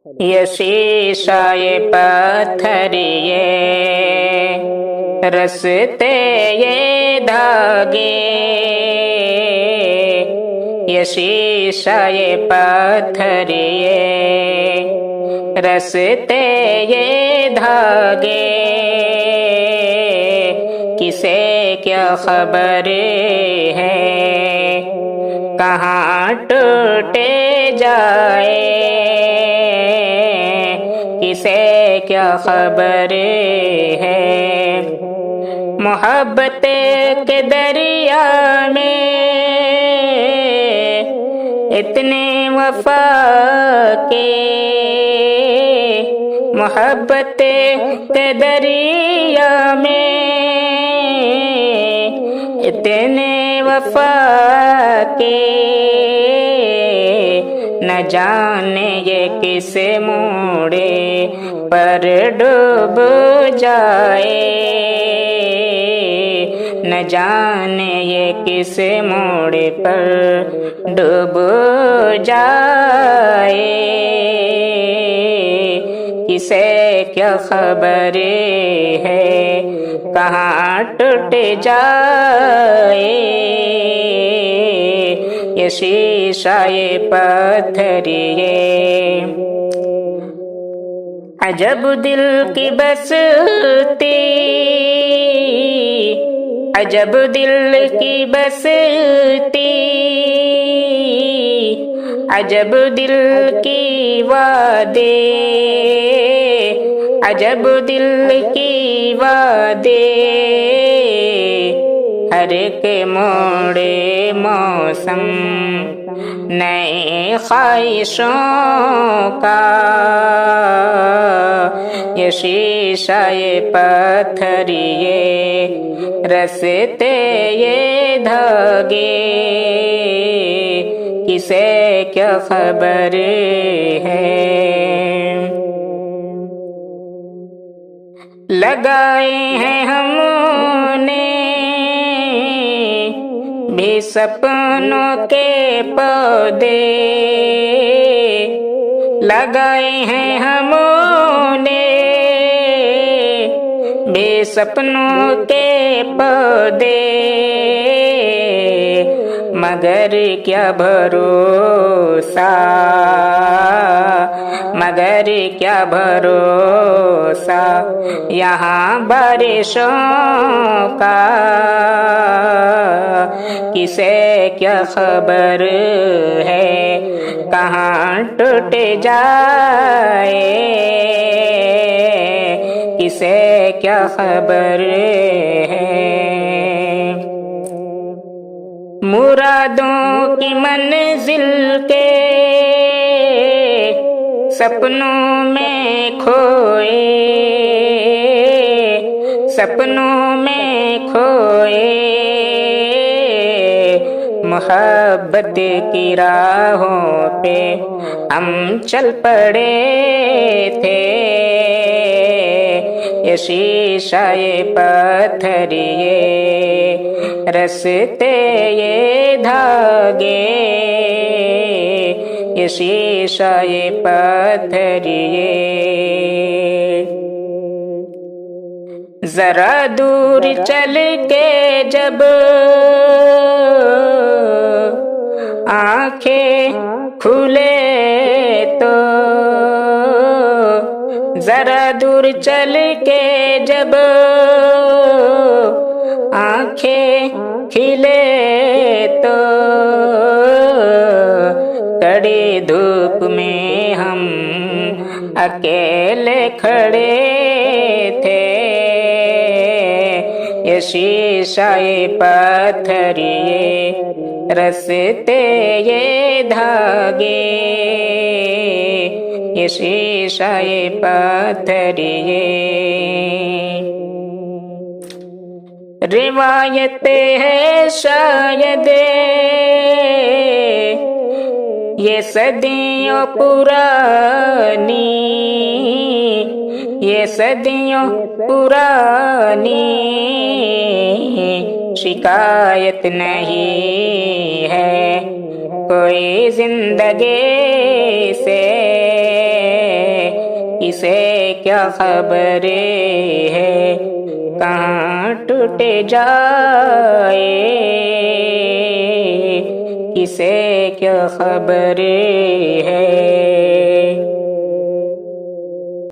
ये शीशा ये पत्थर ये रस्ते ये धागे, ये शीशा ये पत्थर ये रस्ते ये धागे, किसे क्या खबर है कहाँ टूटे जाए, किसे क्या खबर है। मोहब्बत के दरिया में इतने वफा के, मोहब्बत के दरिया में इतने वफा के, न जाने ये किस मोड़े पर डूब जाए, न जाने ये किस मोड़े पर डूब जाए, किसे क्या खबर है कहाँ टूट जाए, ये शीशा ये पत्थर ये। अजब दिल की बसती, अजब दिल की बसती, अजब दिल की वादे, अजब दिल की वादे, हर एक मोड़े मौसम नए ख्वाहिशों का, ये शीशा ये पत्थर ये रस्ते ये धागे, किसे क्या खबर है। लगाए हैं हमने भी सपनों के पौधे, लगाए हैं हमने भी सपनों के पौधे, मगर क्या भरोसा, मगर क्या भरोसा यहाँ बारिशों का, किसे क्या खबर है कहाँ टूट जाए, किसे क्या खबर है। मुरादों की मंजिल के सपनों में खोए, सपनों में खोए, मोहब्बत की राहों पे हम चल पड़े थे, ये शीशा ये पत्थर ये रस्ते ये धागे, ये शीशा ये पत्थर ये। जरा दूर चल के जब आंखें खुले तो, जरा दूर चल के जब आंखें खिले तो, कड़ी धूप में हम अकेले खड़े थे, ये शीशा ये पत्थर ये रस्ते ये धागे, ये शीशा ये पत्थर ये। रिवायत है शायद ये सदियों पुरानी, ये सदियों पुरानी, शिकायत नहीं है, कोई जिंदगी से किसे क्या खबरें है कहाँ टूट जाए, किसे क्या खबरें है।